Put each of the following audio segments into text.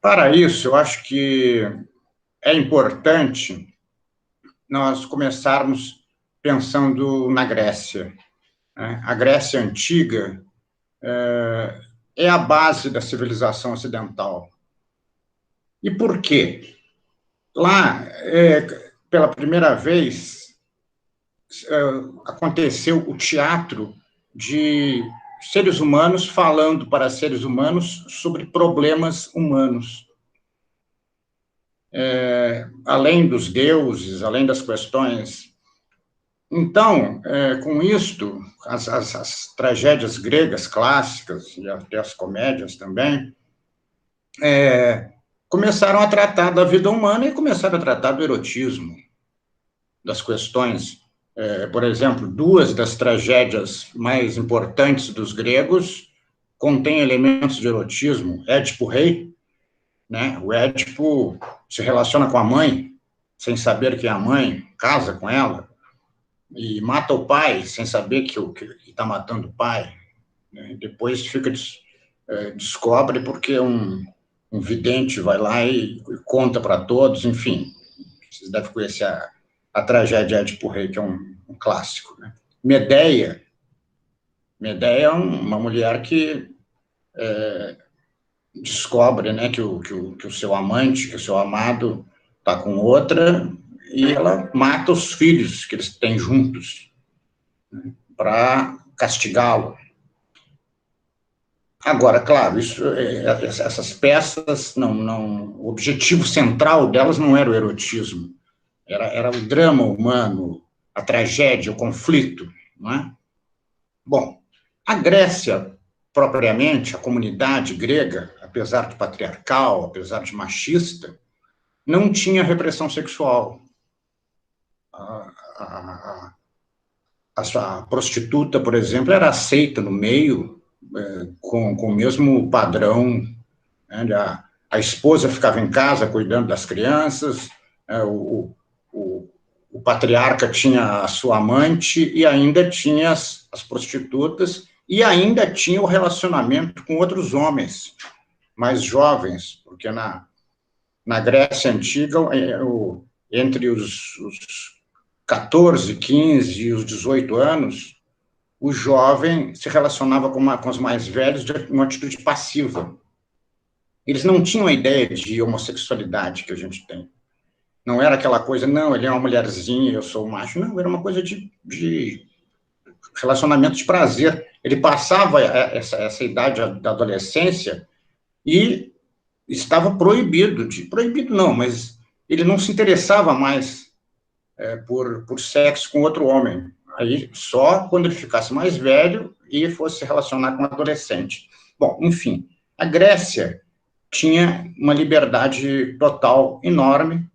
Para isso, eu acho que é importante nós começarmos pensando na Grécia, né? A Grécia antiga é a base da civilização ocidental. E por quê? Lá, pela primeira vez, aconteceu o teatro de seres humanos falando para seres humanos sobre problemas humanos. Além dos deuses, além das questões. Então, com isto, as tragédias gregas clássicas, e até as comédias também, começaram a tratar da vida humana e começaram a tratar do erotismo, das questões. Por exemplo, duas das tragédias mais importantes dos gregos contêm elementos de erotismo. Édipo Rei, né? O Édipo se relaciona com a mãe, sem saber que é a mãe, casa com ela, e mata o pai, sem saber que está matando o pai. Né? Depois descobre porque um vidente vai lá e conta para todos, enfim. Vocês devem conhecer a tragédia de Édipo Rei, que é um clássico. Né? Medeia. Medeia é uma mulher que descobre, né, que o seu amante, que o seu amado está com outra, e ela mata os filhos que eles têm juntos, né, para castigá-lo. Agora, claro, essas peças, o objetivo central delas não era o erotismo, era o drama humano, a tragédia, o conflito. Não é? Bom, a Grécia, propriamente, a comunidade grega, apesar de patriarcal, apesar de machista, não tinha repressão sexual. A, a, a prostituta, por exemplo, era aceita no meio com o mesmo padrão. Né? A esposa ficava em casa cuidando das crianças, o, o patriarca tinha a sua amante e ainda tinha as prostitutas e ainda tinha o relacionamento com outros homens mais jovens, porque na Grécia Antiga, entre os 14, 15 e os 18 anos, o jovem se relacionava com os mais velhos de uma atitude passiva. Eles não tinham a ideia de homossexualidade que a gente tem. Não era aquela coisa, não, ele é uma mulherzinha, eu sou um macho. Não, era uma coisa de relacionamento de prazer. Ele passava essa idade da adolescência e estava proibido, proibido não, mas ele não se interessava mais por sexo com outro homem. Aí só quando ele ficasse mais velho e fosse se relacionar com um adolescente. Bom, enfim, a Grécia tinha uma liberdade total enorme.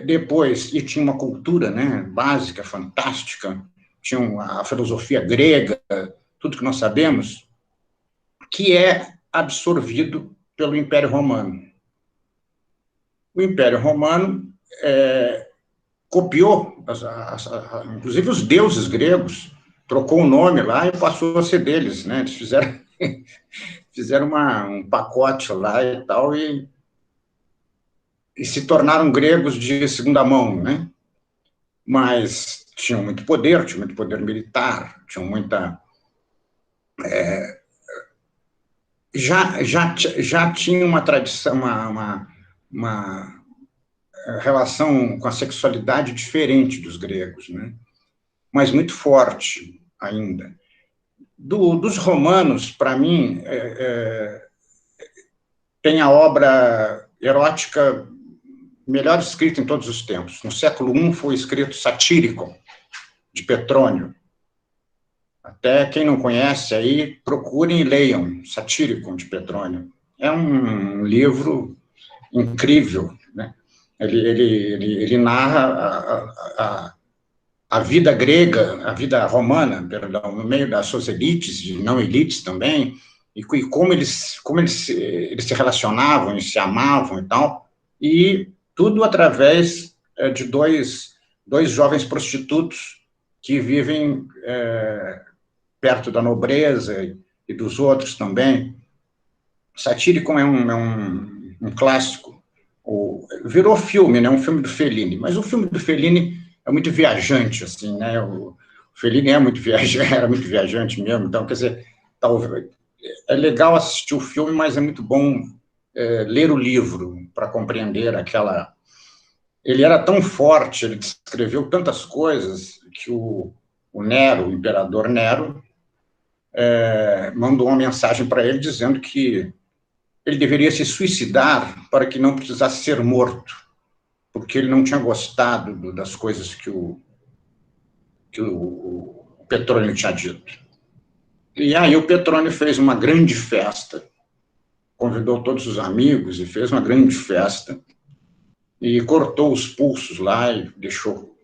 Depois, e tinha uma cultura, né, básica, fantástica, tinha a filosofia grega, tudo que nós sabemos, que é absorvido pelo Império Romano. O Império Romano copiou, inclusive os deuses gregos, trocou o nome lá e passou a ser deles, né? Eles fizeram um pacote lá e tal, e se tornaram gregos de segunda mão, né? Mas tinham muito poder militar, tinham muita... Já tinha uma tradição, uma relação com a sexualidade diferente dos gregos, né? Mas muito forte ainda. Dos romanos, para mim, tem a obra erótica melhor escrita em todos os tempos. No século I foi escrito Satíricon, de Petrônio. Até quem não conhece aí, procurem e leiam Satíricon, de Petrônio. É um livro incrível, né? Ele narra a vida grega, a vida romana, perdão, no meio das suas elites e não elites também, e como eles se relacionavam e se amavam e tal, e tudo através de dois jovens prostitutos que vivem perto da nobreza e dos outros também. Satyricon um clássico. Virou filme, né? Um filme do Fellini, mas o filme do Fellini é muito viajante, assim, né? O Fellini era muito viajante mesmo, então, quer dizer, talvez, é legal assistir o filme, mas é muito bom ler o livro para compreender aquela... Ele era tão forte, ele descreveu tantas coisas que o Nero, o imperador Nero, mandou uma mensagem para ele dizendo que ele deveria se suicidar para que não precisasse ser morto, porque ele não tinha gostado das coisas que o Petrônio tinha dito. E aí o Petrônio fez uma grande festa, convidou todos os amigos e fez uma grande festa, e cortou os pulsos lá e deixou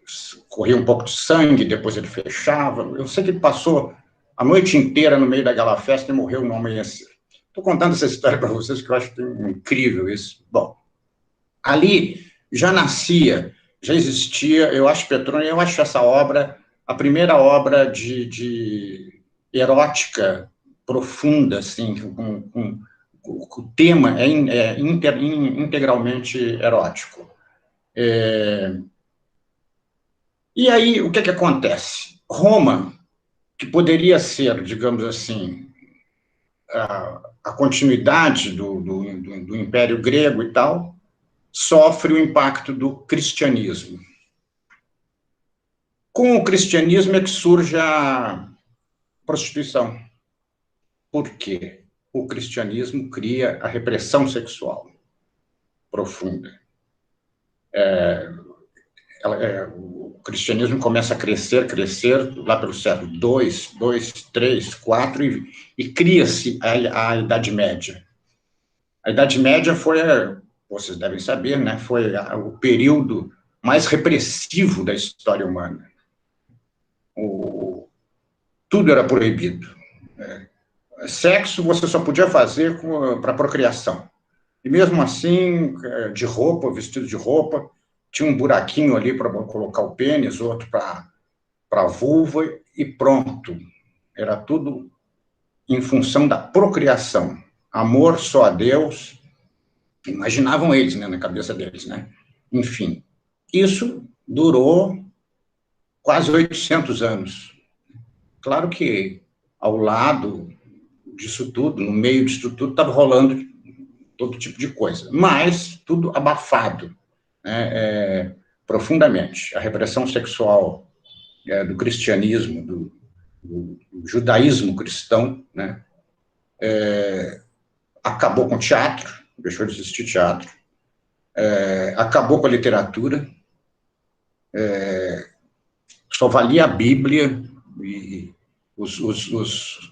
correr um pouco de sangue, depois ele fechava. Eu sei que ele passou a noite inteira no meio daquela festa e morreu no amanhecer. Estou contando essa história para vocês, que eu acho incrível isso. Bom, ali já nascia, já existia, eu acho, Petrônio, eu acho essa obra a primeira obra de erótica profunda, assim, o tema integralmente erótico. E aí, o que acontece? Roma, que poderia ser, digamos assim, a continuidade do Império Grego e tal, sofre o impacto do cristianismo. Com o cristianismo é que surge a prostituição. Por quê? O cristianismo cria a repressão sexual profunda. O cristianismo começa a crescer, lá pelo século II, III, IV, e cria-se a Idade Média. A Idade Média foi, vocês devem saber, né, foi o período mais repressivo da história humana. Tudo era proibido. Sexo você só podia fazer para procriação. E mesmo assim, de roupa, vestido de roupa, tinha um buraquinho ali para colocar o pênis, outro para a vulva, e pronto. Era tudo em função da procriação. Amor só a Deus, imaginavam eles, né, na cabeça deles, né? Enfim, isso durou quase 800 anos. Claro que ao lado disso tudo, no meio disso tudo, estava rolando todo tipo de coisa, mas tudo abafado, né, profundamente. A repressão sexual do cristianismo, do judaísmo cristão, né, acabou com o teatro, deixou de existir teatro, acabou com a literatura, só valia a Bíblia, e os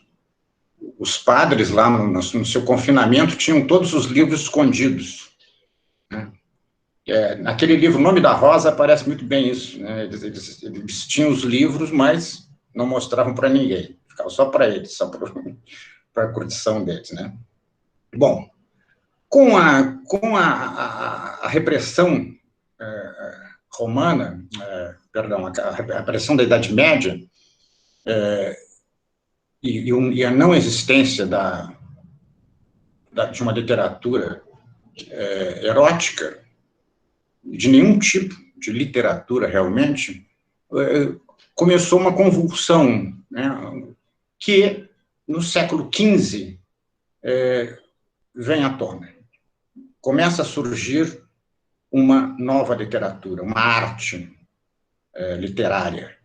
padres lá no seu confinamento tinham todos os livros escondidos, né? Naquele livro, O Nome da Rosa, aparece muito bem isso, né? Eles tinham os livros, mas não mostravam para ninguém, ficava só para eles, só para a curtição deles, né? Bom, com a repressão romana, perdão, a repressão da Idade Média, e a não existência de uma literatura erótica, de nenhum tipo de literatura realmente, começou uma convulsão, né, que no século XV vem à tona. Começa a surgir uma nova literatura, uma arte literária.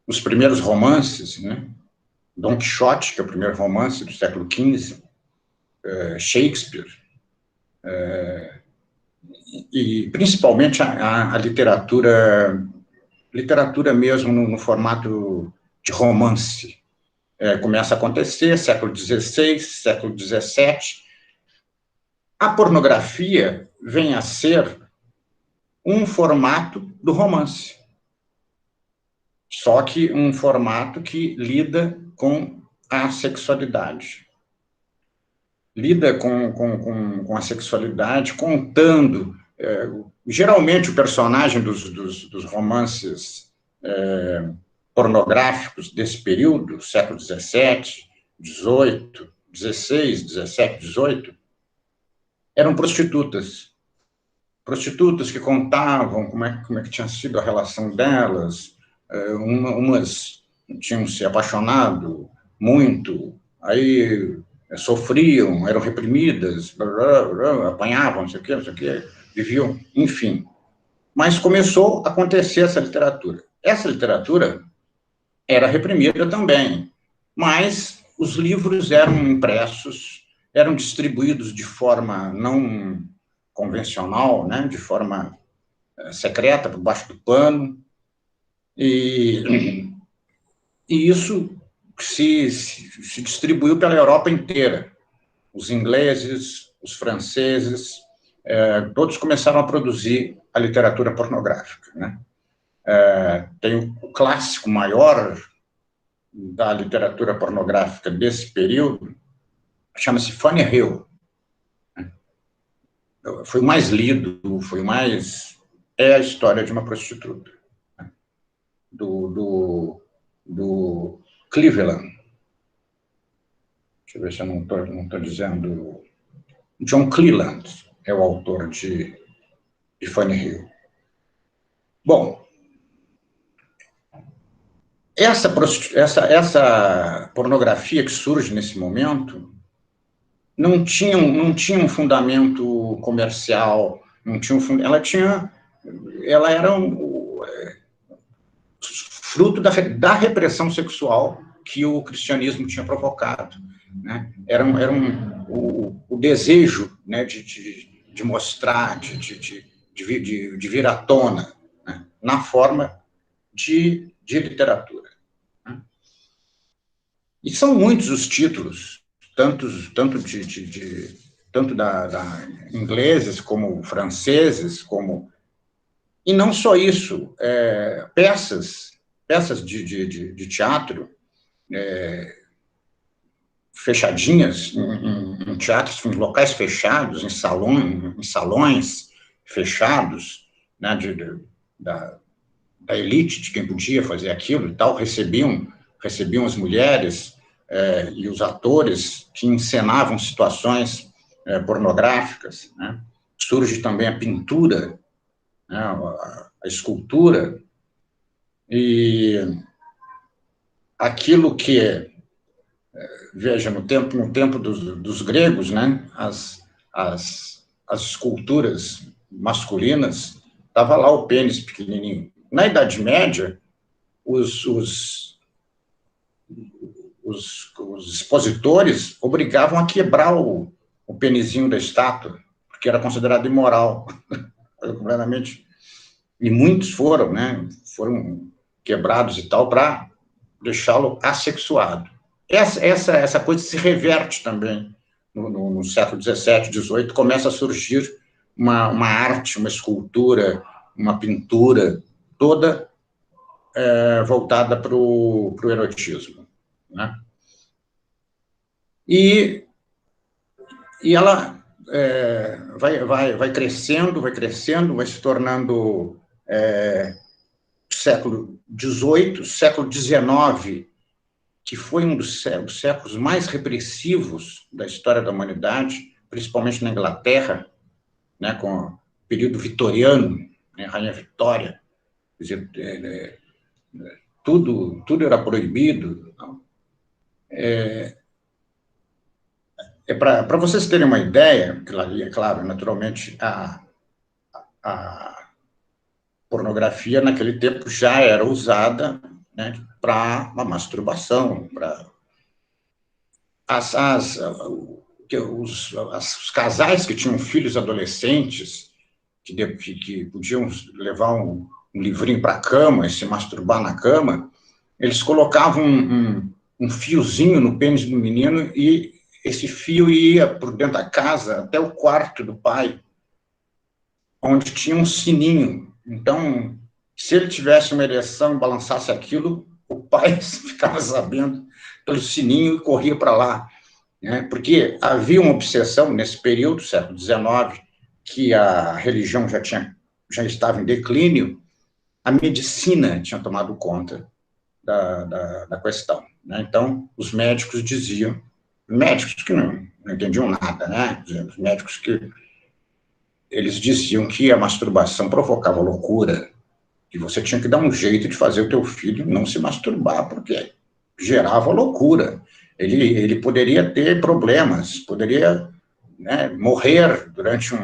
Os primeiros romances, né, Dom Quixote, que é o primeiro romance do século XV, Shakespeare, e principalmente a literatura mesmo no formato de romance, começa a acontecer, século XVI, século XVII. A pornografia vem a ser um formato do romance, só que um formato que lida com a sexualidade. Lida com a sexualidade, contando... geralmente, o personagem dos romances pornográficos desse período, século XVII, XVIII, XVI, XVII, XVIII, eram prostitutas. Prostitutas que contavam como é que tinha sido a relação delas, umas tinham se apaixonado muito, aí sofriam, eram reprimidas, apanhavam, não sei o quê, viviam, enfim. Mas começou a acontecer essa literatura. Essa literatura era reprimida também, mas os livros eram impressos, eram distribuídos de forma não convencional, né, de forma secreta, por baixo do pano, e isso se distribuiu pela Europa inteira. Os ingleses, os franceses, todos começaram a produzir a literatura pornográfica, né? Tem o clássico maior da literatura pornográfica desse período, chama-se Fanny Hill. Foi o mais lido, foi o mais... É a história de uma prostituta, né? do Cleveland. Deixa eu ver se eu não estou dizendo... John Cleland é o autor de Fanny Hill. Bom, essa pornografia que surge nesse momento não tinha um fundamento comercial, ela era fruto da repressão sexual que o cristianismo tinha provocado, né? Era o desejo, né, de mostrar, de vir à tona, né, na forma de literatura. E são muitos os títulos, tanto da ingleses como franceses, e não só isso, peças de teatro, fechadinhas, em teatros, em locais fechados, em salões fechados, né, da elite, de quem podia fazer aquilo e tal, recebiam as mulheres e os atores que encenavam situações pornográficas, né? Surge também a pintura, né, a escultura, e aquilo que, veja, no tempo dos gregos, né, as esculturas masculinas, estava lá o pênis pequenininho. Na Idade Média, os expositores obrigavam a quebrar o penizinho da estátua, porque era considerado imoral. Completamente. E muitos foram quebrados e tal, para deixá-lo assexuado. Essa coisa se reverte também no século XVII, XVIII, começa a surgir uma arte, uma escultura, uma pintura, toda voltada para o erotismo, né? E ela vai crescendo, vai se tornando século XVIII, século XIX, que foi um dos séculos mais repressivos da história da humanidade, principalmente na Inglaterra, né, com o período vitoriano, né, Rainha Vitória, quer dizer, tudo era proibido. Para vocês terem uma ideia, claro, naturalmente, a pornografia naquele tempo já era usada, né, para uma masturbação, para os casais que tinham filhos adolescentes, que podiam levar um livrinho para a cama e se masturbar na cama, eles colocavam um fiozinho no pênis do menino e esse fio ia por dentro da casa até o quarto do pai, onde tinha um sininho. Então, se ele tivesse uma ereção e balançasse aquilo, o pai ficava sabendo pelo sininho e corria para lá, né? Porque havia uma obsessão nesse período, século XIX, que a religião já estava em declínio, a medicina tinha tomado conta da questão, né? Então, os médicos diziam médicos que não entendiam nada, né? Os médicos que eles diziam que a masturbação provocava loucura, que você tinha que dar um jeito de fazer o teu filho não se masturbar, porque gerava loucura. Ele poderia ter problemas, poderia, né, morrer durante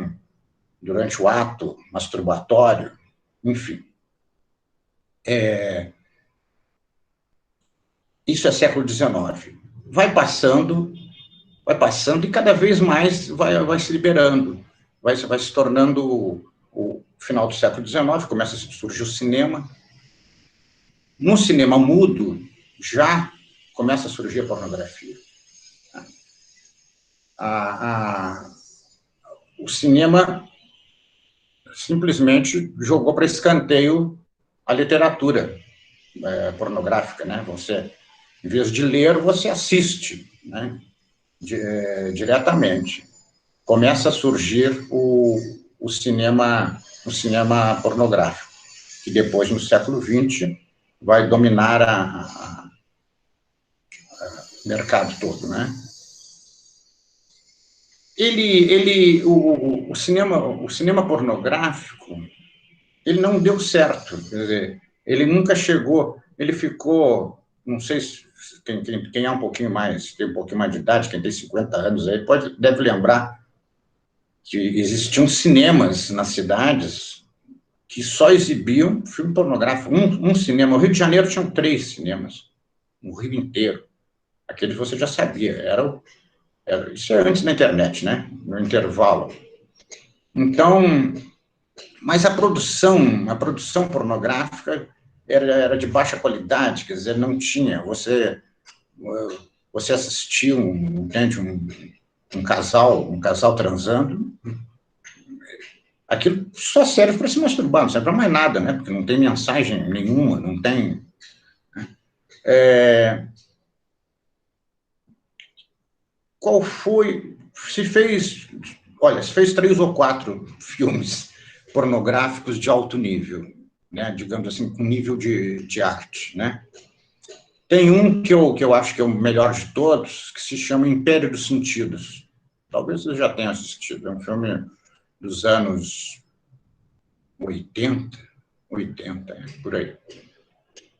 o ato masturbatório, enfim. Isso é século XIX. Vai passando e cada vez mais vai se liberando, vai se tornando o final do século XIX, começa a surgir o cinema. No cinema mudo, já começa a surgir a pornografia. O cinema simplesmente jogou para escanteio a literatura pornográfica, né? Você, em vez de ler, você assiste, né? Diretamente. Começa a surgir o cinema pornográfico, que depois, no século XX, vai dominar o mercado todo, né? O cinema pornográfico, ele não deu certo, quer dizer, ele nunca chegou, ele ficou, não sei se quem é um pouquinho mais, tem um pouquinho mais de idade, quem tem 50 anos aí, deve lembrar que existiam cinemas nas cidades que só exibiam filme pornográfico, um cinema. No Rio de Janeiro tinham 3 cinemas, no Rio inteiro. Aqueles você já sabia, isso é antes da internet, né? No intervalo. Então, mas a produção pornográfica era de baixa qualidade, quer dizer, não tinha. Você assistia um casal transando, aquilo só serve para se masturbar, não serve para mais nada, né? Porque não tem mensagem nenhuma, não tem. Qual foi? Se fez 3 ou 4 filmes pornográficos de alto nível, né? Digamos assim, com nível de arte, né? Tem um que eu acho que é o melhor de todos, que se chama Império dos Sentidos. Talvez você já tenha assistido. É um filme dos anos 80, por aí.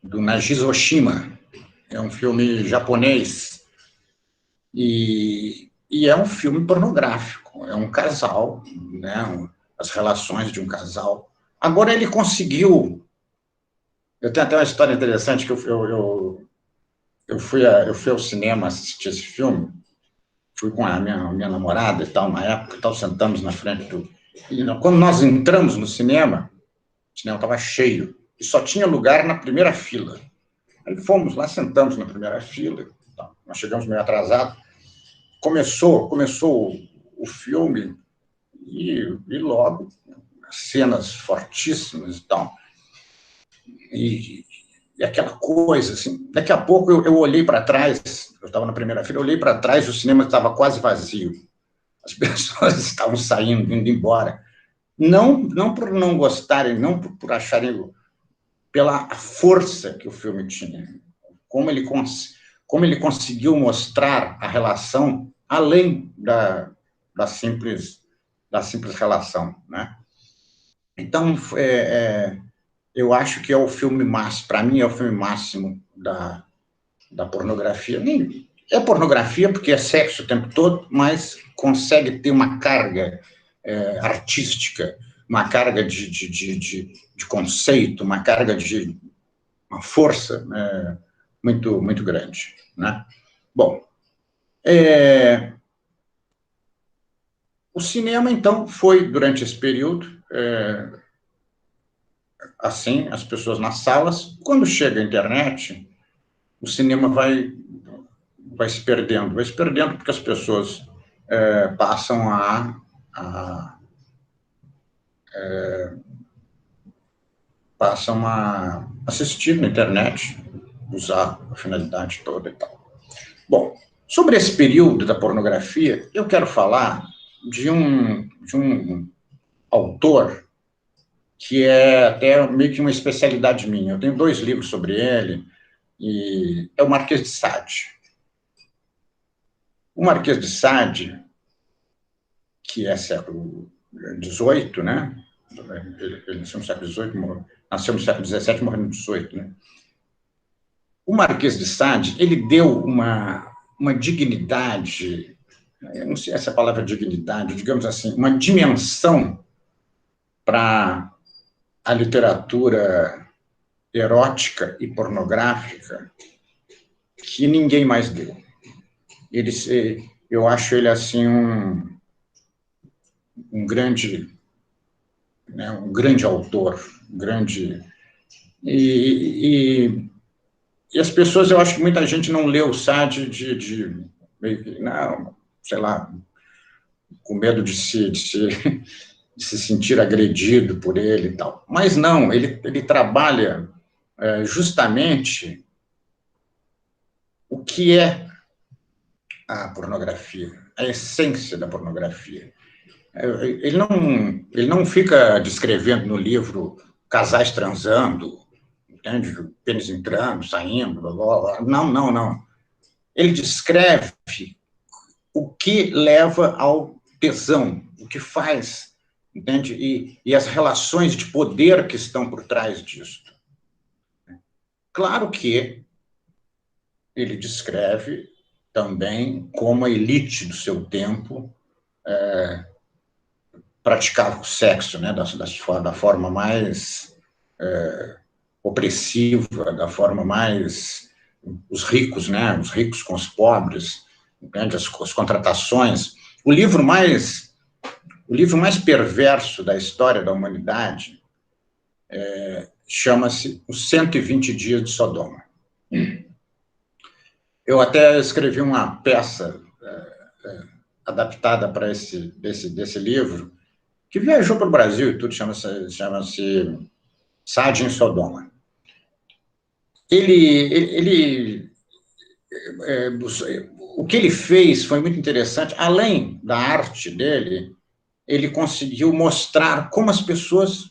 Do Nagiz Oshima. É um filme japonês. E é um filme pornográfico. É um casal, né? As relações de um casal. Agora ele conseguiu... Eu tenho até uma história interessante que eu fui ao cinema assistir esse filme, fui com a minha namorada e tal, na época, e tal, sentamos na frente do... E quando nós entramos no cinema, o cinema estava cheio, e só tinha lugar na primeira fila. Aí fomos lá, sentamos na primeira fila, tá, nós chegamos meio atrasados, começou o filme, e logo, cenas fortíssimas e tal, e aquela coisa, assim, daqui a pouco eu olhei para trás, eu estava na primeira fila, eu olhei para trás, o cinema estava quase vazio, as pessoas estavam saindo, indo embora, não por não gostarem, não por acharem, pela força que o filme tinha, como ele conseguiu mostrar a relação além da simples relação, né? Então, eu acho que é o filme máximo, para mim é o filme máximo da pornografia. É pornografia porque é sexo o tempo todo, mas consegue ter uma carga artística, uma carga de conceito, uma carga de uma força muito, muito grande, né? Bom, o cinema, então, foi, durante esse período, assim, as pessoas nas salas. Quando chega a internet, o cinema vai se perdendo porque as pessoas passam a assistir na internet, usar a finalidade toda e tal. Bom, sobre esse período da pornografia, eu quero falar de um autor que é até meio que uma especialidade minha. Eu tenho 2 livros sobre ele, e é o Marquês de Sade. O Marquês de Sade, que é século XVIII, né? Ele nasceu no século XVIII, nasceu no século XVII, morreu no XVIII, né? O Marquês de Sade, ele deu uma dignidade, eu não sei essa palavra dignidade, digamos assim, uma dimensão para a literatura erótica e pornográfica que ninguém mais deu. Eu acho ele assim um grande, né, um grande autor, e, e as pessoas, eu acho que muita gente não leu o Sade não, sei lá, com medo de se sentir agredido por ele e tal. Mas não, ele trabalha justamente o que é a pornografia, a essência da pornografia. Ele não fica descrevendo no livro casais transando, entende? Pênis entrando, saindo, blá, blá, blá. Não, não, não. Ele descreve o que leva ao tesão, o que faz, entende? E as relações de poder que estão por trás disso. Claro que ele descreve também como a elite do seu tempo praticava o sexo, né, da forma mais opressiva, da forma mais os ricos, né, os ricos com os pobres, entende? As contratações. O livro mais perverso da história da humanidade chama-se Os 120 Dias de Sodoma. Eu até escrevi uma peça adaptada para desse livro, que viajou para o Brasil e tudo, chama-se Sade em Sodoma. O que ele fez foi muito interessante. Além da arte dele, ele conseguiu mostrar como as pessoas,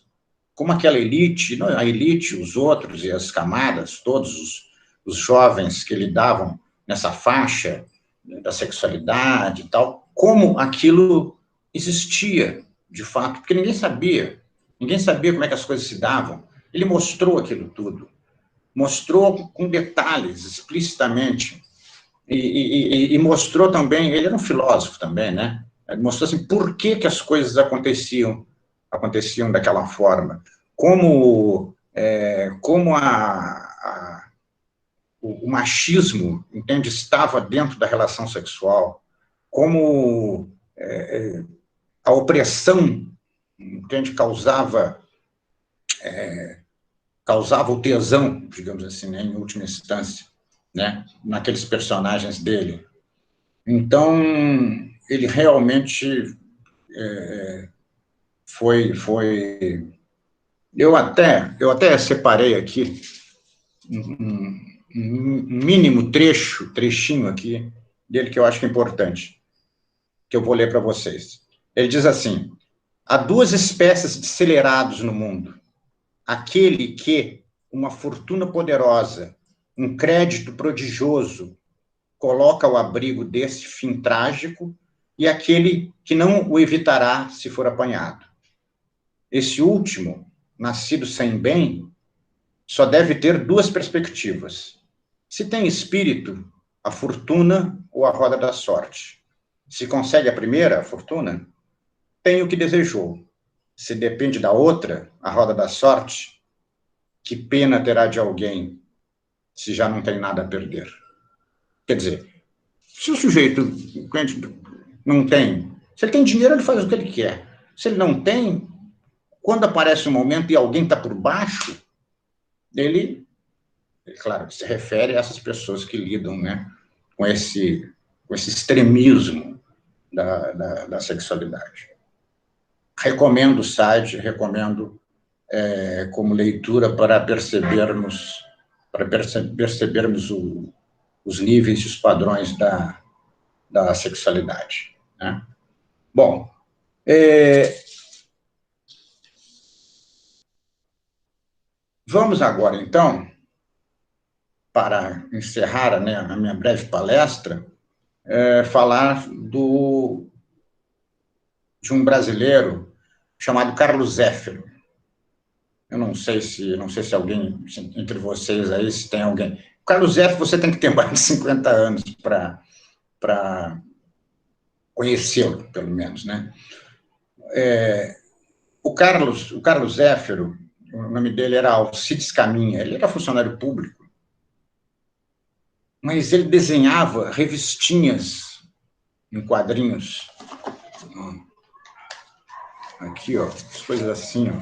como aquela elite, a elite, os outros e as camadas, todos os jovens que lidavam nessa faixa da sexualidade e tal, como aquilo existia, de fato, porque ninguém sabia como é que as coisas se davam. Ele mostrou aquilo tudo, mostrou com detalhes, explicitamente, e mostrou também, ele era um filósofo também, né? Ele mostrou assim, por que as coisas aconteciam daquela forma, como o machismo, entende, estava dentro da relação sexual, como a opressão, entende, causava o tesão, digamos assim, né, em última instância, né, naqueles personagens dele. Então, ele realmente foi. Eu até separei aqui um mínimo trechinho aqui dele que eu acho que é importante, que eu vou ler para vocês. Ele diz assim: há duas espécies de acelerados no mundo. Aquele que uma fortuna poderosa, um crédito prodigioso, coloca ao abrigo desse fim trágico, e aquele que não o evitará se for apanhado. Esse último, nascido sem bem, só deve ter duas perspectivas. Se tem espírito, a fortuna ou a roda da sorte. Se consegue a primeira, a fortuna, tem o que desejou. Se depende da outra, a roda da sorte, que pena terá de alguém se já não tem nada a perder? Quer dizer, se o sujeito não tem, se ele tem dinheiro, ele faz o que ele quer. Se ele não tem, quando aparece um momento e alguém está por baixo, ele, claro, se refere a essas pessoas que lidam, né, com esse extremismo da sexualidade. Recomendo o site, recomendo como leitura para percebermos os níveis e os padrões da sexualidade, né? Bom, vamos agora, então, para encerrar, né, a minha breve palestra, falar de um brasileiro chamado Carlos Zéfiro. Eu não sei se alguém, entre vocês aí, se tem alguém. O Carlos Zéfiro, você tem que ter mais de 50 anos para conhecê-lo, pelo menos, né? O Carlos Zéfiro, o nome dele era Alcides Caminha, ele era funcionário público, mas ele desenhava revistinhas em quadrinhos. Aqui, ó, coisas assim, ó,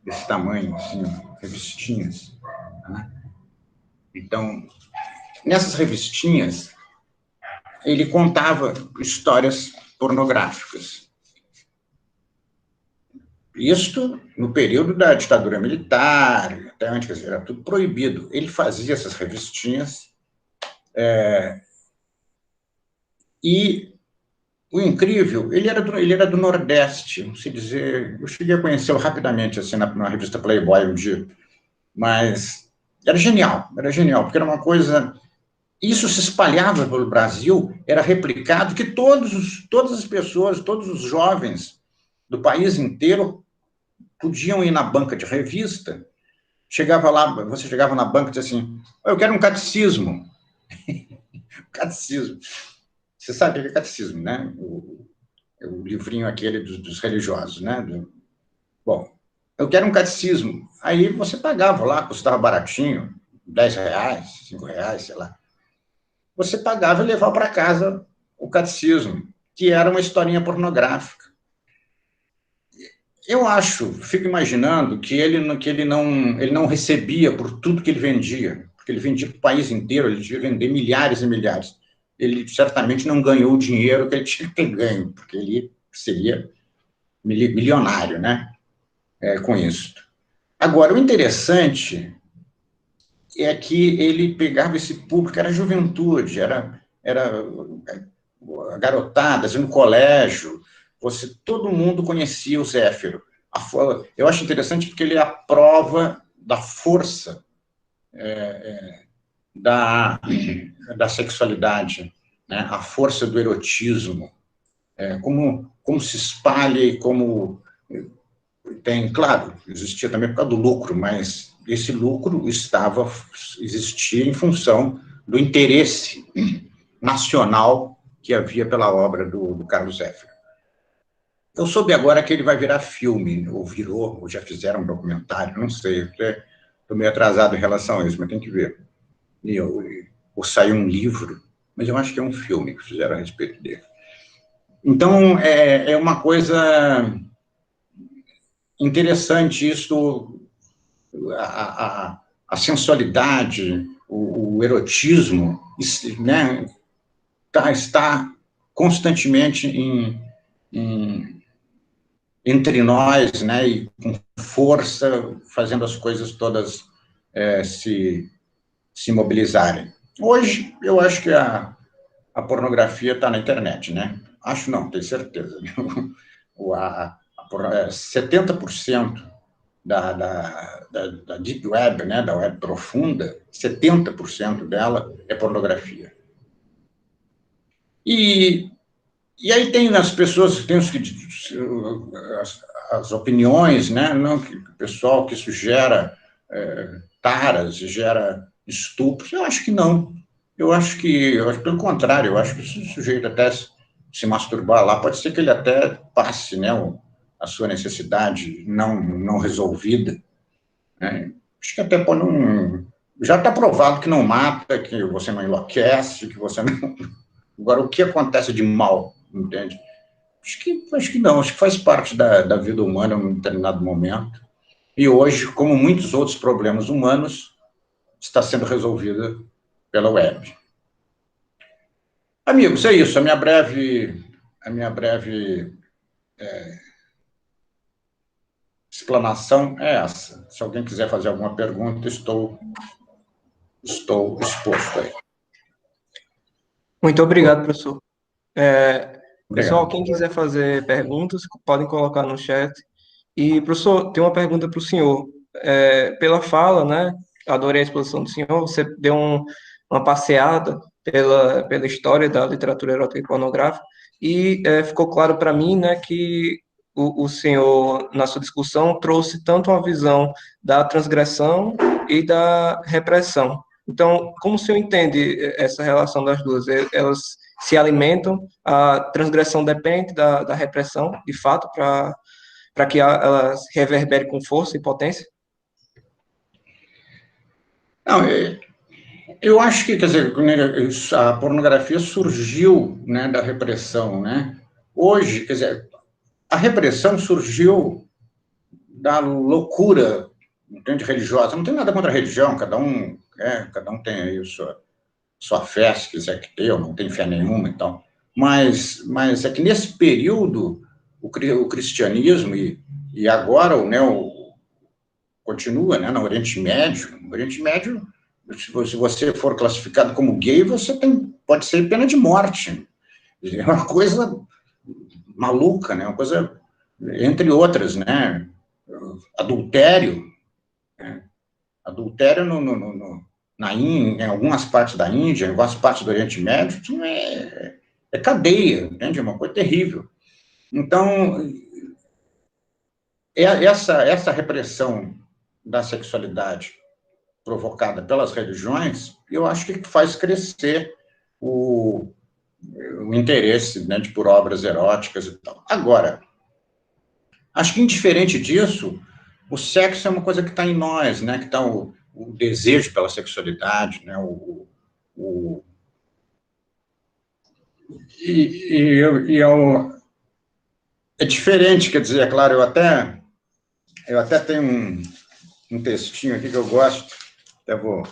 desse tamanho, assim, ó, revistinhas. Né? Então, nessas revistinhas, ele contava histórias pornográficas. Isto no período da ditadura militar, até antes, quer dizer, era tudo proibido. Ele fazia essas revistinhas e o incrível, ele era do Nordeste, não sei dizer, eu cheguei a conhecê-lo rapidamente, assim, na revista Playboy um dia, mas era genial, porque era uma coisa... Isso se espalhava pelo Brasil, era replicado, que todas as pessoas, todos os jovens do país inteiro podiam ir na banca de revista, você chegava na banca e dizia assim, eu quero um catecismo. Catecismo. Você sabe o que é catecismo, né? O livrinho aquele dos religiosos, né? Bom, eu quero um catecismo. Aí você pagava lá, custava baratinho, R$10, R$5, sei lá. Você pagava e levava para casa o catecismo, que era uma historinha pornográfica. Eu fico imaginando que ele não recebia por tudo que ele vendia, porque ele vendia para o país inteiro, ele devia vender milhares e milhares. Ele certamente não ganhou o dinheiro que ele tinha que ter ganho, porque ele seria milionário, né? Com isso. Agora, o interessante é que ele pegava esse público, era a juventude, era garotadas no colégio, todo mundo conhecia o Zéfiro. Eu acho interessante porque ele é a prova da força da sexualidade, né? A força do erotismo, como se espalha e como tem, claro, existia também por causa do lucro, mas esse lucro existia em função do interesse nacional que havia pela obra do Carlos Zéfiro. Eu soube agora que ele vai virar filme, ou virou, ou já fizeram um documentário, não sei, estou meio atrasado em relação a isso, mas tem que ver. Ou saiu um livro, mas eu acho que é um filme que fizeram a respeito dele. Então, é uma coisa interessante isso, a sensualidade, o erotismo, né, está constantemente entre nós, né, e com força, fazendo as coisas todas se mobilizarem. Hoje, eu acho que a pornografia está na internet, né? Acho não, tenho certeza. 70% da Deep Web, né, da web profunda, 70% dela é pornografia. E aí tem as pessoas, tem as opiniões, né, não, o pessoal que isso gera taras, gera estupros. Eu acho que não. Eu acho pelo contrário, eu acho que se o sujeito até se masturbar lá, pode ser que ele até passe, né, a sua necessidade não resolvida. Né? Acho que até pode não... Já está provado que não mata, que você não enlouquece, que você não... Agora, o que acontece de mal, entende? Acho que não, acho que faz parte da vida humana em um determinado momento. E hoje, como muitos outros problemas humanos, está sendo resolvida pela web. Amigos, é isso. A minha breve explanação é essa. Se alguém quiser fazer alguma pergunta, estou disposto aí. Muito obrigado, professor. Pessoal, quem quiser fazer perguntas, podem colocar no chat. E, professor, tem uma pergunta para o senhor. Pela fala, né? Adorei a exposição do senhor. Você deu uma passeada pela história da literatura erótica e pornográfica, e ficou claro para mim, né, que o senhor, na sua discussão, trouxe tanto uma visão da transgressão e da repressão. Então, como o senhor entende essa relação das duas? Elas se alimentam, a transgressão depende da repressão, de fato, para que elas reverberem com força e potência? Não, eu acho que, quer dizer, a pornografia surgiu, né, da repressão, né? Hoje, quer dizer, a repressão surgiu da loucura, entende, religiosa. Não tem nada contra a religião, cada um tem aí sua fé, se quiser que tenha, eu não tenho fé nenhuma, então. Mas é que nesse período, o cristianismo, e agora né, continua, né, no Oriente Médio. No Oriente Médio, se você for classificado como gay, você pode ser pena de morte. É uma coisa maluca, né? Uma coisa, entre outras, né? Adultério. Né? Adultério em algumas partes da Índia, em algumas partes do Oriente Médio, é cadeia, entende? É uma coisa terrível. Então, essa repressão da sexualidade provocada pelas religiões, eu acho que faz crescer o interesse, né, por obras eróticas e tal. Agora, acho que indiferente disso, o sexo é uma coisa que está em nós, né, que está o desejo pela sexualidade, né, é diferente, quer dizer, é claro, eu até tenho um textinho aqui que eu gosto, até vou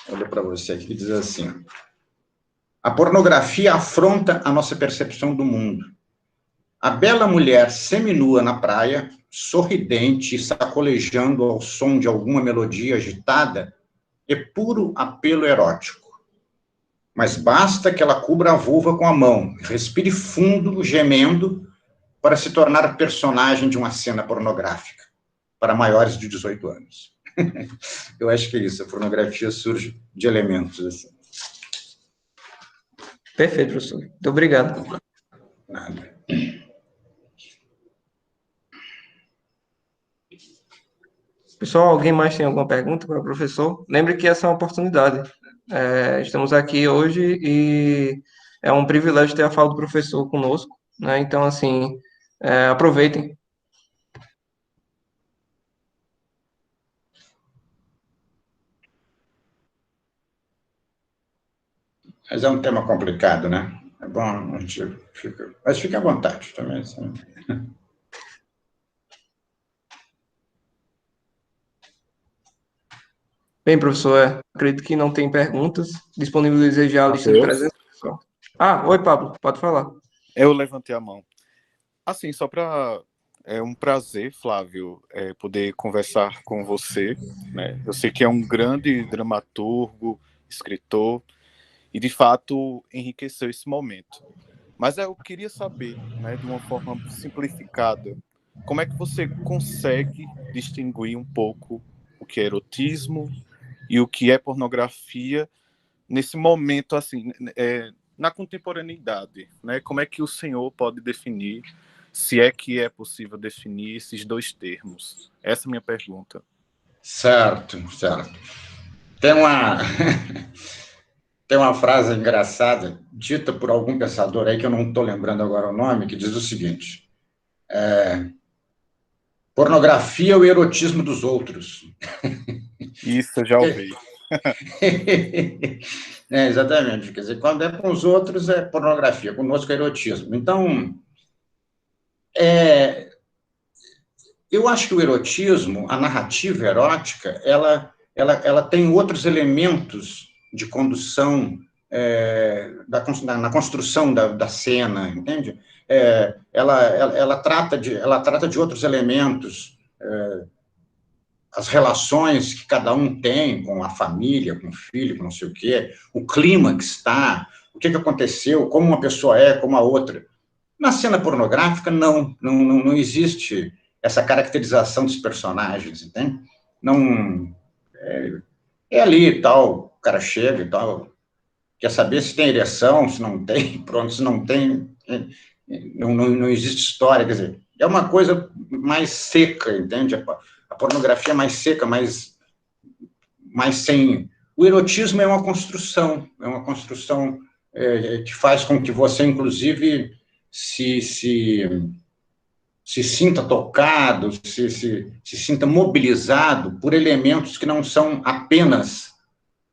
ler para você aqui, que diz assim: a pornografia afronta a nossa percepção do mundo. A bela mulher seminua na praia, sorridente e sacolejando ao som de alguma melodia agitada, é puro apelo erótico. Mas basta que ela cubra a vulva com a mão, respire fundo, gemendo, para se tornar personagem de uma cena pornográfica, para maiores de 18 anos. Eu acho que é isso, a pornografia surge de elementos assim. Perfeito, professor. Muito obrigado. Nada. Pessoal, alguém mais tem alguma pergunta para o professor? Lembre que essa é uma oportunidade. Estamos aqui hoje e é um privilégio ter a fala do professor conosco, né? Então, assim, aproveitem. Mas é um tema complicado, né? É bom a gente fica... Mas fique à vontade também. Assim. Bem, professor, acredito que não tem perguntas. Disponibilizei já a lista de presença, pessoal. Oi, Pablo, pode falar. Eu levantei a mão. Assim, só para... É um prazer, Flávio, poder conversar com você, né? Eu sei que é um grande dramaturgo, escritor, e, de fato, enriqueceu esse momento. Mas eu queria saber, né, de uma forma simplificada, como é que você consegue distinguir um pouco o que é erotismo e o que é pornografia nesse momento, assim, na contemporaneidade, né? Como é que o senhor pode definir, se é que é possível definir esses dois termos? Essa é a minha pergunta. Certo. Tem uma frase engraçada, dita por algum pensador aí, que eu não estou lembrando agora o nome, que diz o seguinte: pornografia é o erotismo dos outros. Isso, eu já ouvi. Exatamente. Quer dizer, quando é com os outros é pornografia, conosco é erotismo. Então, eu acho que o erotismo, a narrativa erótica, ela tem outros elementos de condução na construção da cena, entende? Ela trata de outros elementos, as relações que cada um tem com a família, com o filho, com não sei o quê, o clima que está, o que aconteceu, como uma pessoa é, como a outra. Na cena pornográfica, não existe essa caracterização dos personagens, entende? Não, ali e tal, o cara chega e tal, quer saber se tem ereção, se não tem, pronto, se não tem, não existe história, quer dizer, é uma coisa mais seca, entende? A pornografia é mais seca, mais sem... O erotismo é uma construção que faz com que você, inclusive, se sinta tocado, se sinta mobilizado por elementos que não são apenas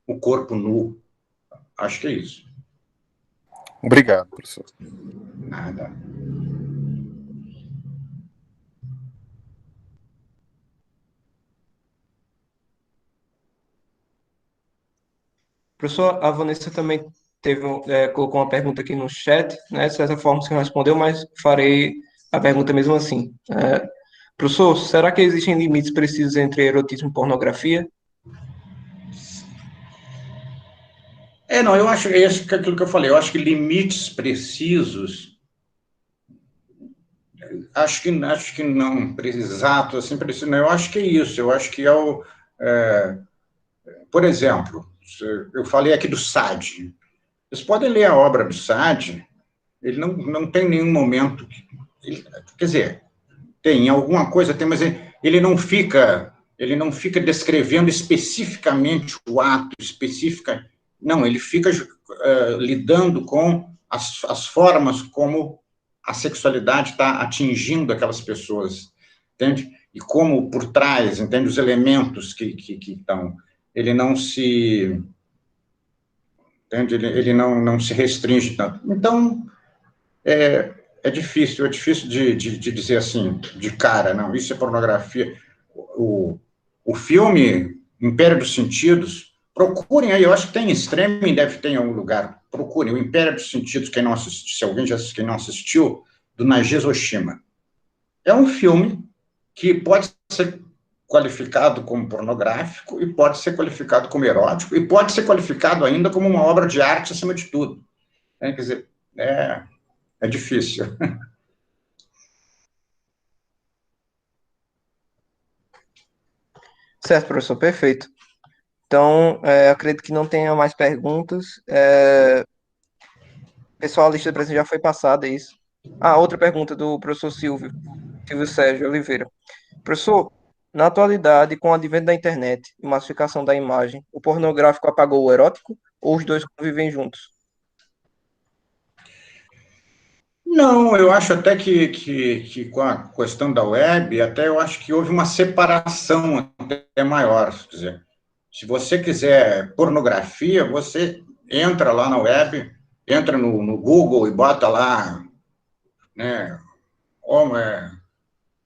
o corpo nu. Acho que é isso. Obrigado, professor. Nada. Professor, a Vanessa também colocou uma pergunta aqui no chat, né? De certa forma você não respondeu, mas farei a pergunta mesmo assim. Professor, será que existem limites precisos entre erotismo e pornografia? Não, eu acho que aquilo que eu falei, eu acho que limites precisos, acho que não, exato, assim, preciso, não, eu acho que é isso, eu acho que por exemplo, eu falei aqui do Sade, vocês podem ler a obra do Sade, ele não tem nenhum momento, quer dizer, tem alguma coisa, tem, mas ele não fica descrevendo especificamente o ato, não, ele fica lidando com as formas como a sexualidade está atingindo aquelas pessoas, entende? E como por trás, entende? Os elementos que estão... Ele não se... Entende? Ele não se restringe tanto. Então, é difícil de dizer assim, de cara, não, isso é pornografia. O filme Império dos Sentidos, procurem aí, eu acho que tem streaming, deve ter em algum lugar, procurem o Império dos Sentidos, quem não assistiu, se alguém quem não assistiu, do Najeez Oshima. É um filme que pode ser qualificado como pornográfico e pode ser qualificado como erótico e pode ser qualificado ainda como uma obra de arte acima de tudo. Quer dizer, é difícil. Certo, professor, perfeito. Então, acredito que não tenha mais perguntas. Pessoal, a lista de presente já foi passada, é isso. Outra pergunta do professor Silvio Sérgio Oliveira. Professor, na atualidade, com o advento da internet e massificação da imagem, o pornográfico apagou o erótico ou os dois convivem juntos? Não, eu acho até que com a questão da web, até eu acho que houve uma separação até maior. Quer dizer, se você quiser pornografia, você entra lá na web, entra no Google e bota lá, né,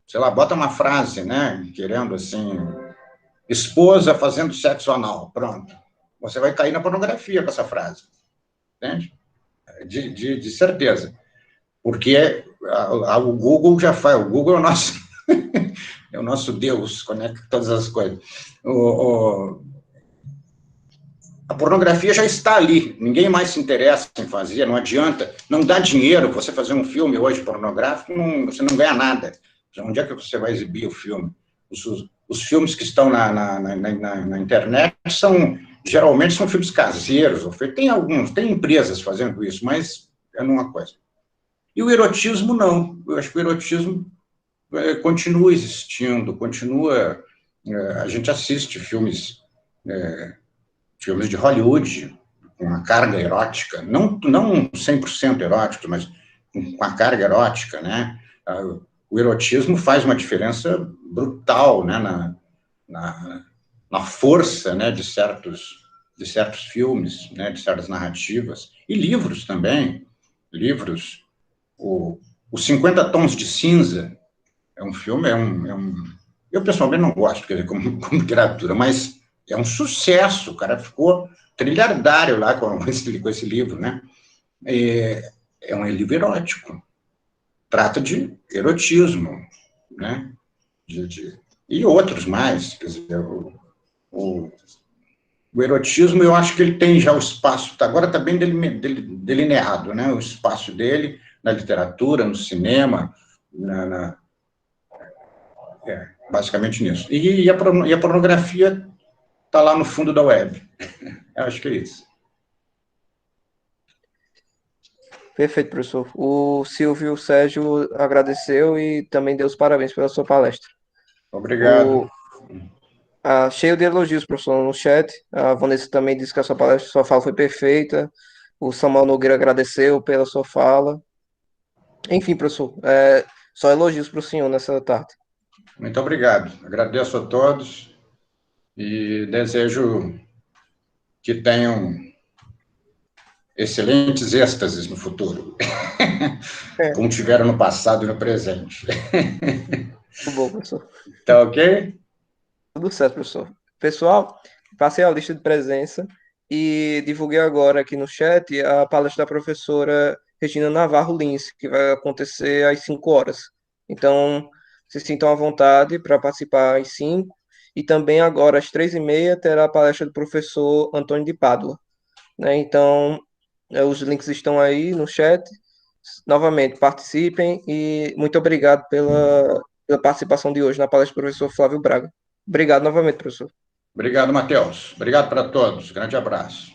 sei lá, bota uma frase, né, querendo assim, esposa fazendo sexo anal, pronto. Você vai cair na pornografia com essa frase, entende? De certeza. Porque o Google já faz, o Google é o nosso, é o nosso Deus, conecta todas as coisas. A pornografia já está ali, ninguém mais se interessa em fazer, não adianta, não dá dinheiro você fazer um filme hoje pornográfico, você não ganha nada. Onde é que você vai exibir o filme? Os filmes que estão na internet geralmente são filmes caseiros, tem empresas fazendo isso, mas é uma coisa. E o erotismo, não. Eu acho que o erotismo continua existindo, a gente assiste filmes de Hollywood com uma carga erótica, não 100% erótico, mas com a carga erótica, né? O erotismo faz uma diferença brutal, né, na força, né, de certos filmes, né, de certas narrativas, e livros também, Os 50 Tons de Cinza é um filme, eu pessoalmente não gosto, quer dizer, como literatura, mas é um sucesso, o cara ficou trilhardário lá com esse livro, né? É um livro erótico, trata de erotismo, né? E outros mais, quer dizer, o erotismo, eu acho que ele tem já o espaço, agora está bem delineado, né? O espaço dele na literatura, no cinema, basicamente nisso. E a pornografia está lá no fundo da web. Eu acho que é isso. Perfeito, professor. O Silvio Sérgio agradeceu e também deu os parabéns pela sua palestra. Obrigado. Cheio de elogios, professor, no chat. A Vanessa também disse que a sua fala foi perfeita. O Samuel Nogueira agradeceu pela sua fala. Enfim, professor, só elogios para o senhor nessa tarde. Muito obrigado. Agradeço a todos e desejo que tenham excelentes êxtases no futuro, como tiveram no passado e no presente. Tudo bom, professor. Tá ok? Tudo certo, professor. Pessoal, passei a lista de presença e divulguei agora aqui no chat a palestra da professora Regina Navarro Lins, que vai acontecer às 5 horas. Então, se sintam à vontade para participar às 5. E também agora, às 3h30, terá a palestra do professor Antônio de Pádua. Né? Então, os links estão aí no chat. Novamente, participem e muito obrigado pela participação de hoje na palestra do professor Flávio Braga. Obrigado novamente, professor. Obrigado, Matheus. Obrigado para todos. Grande abraço.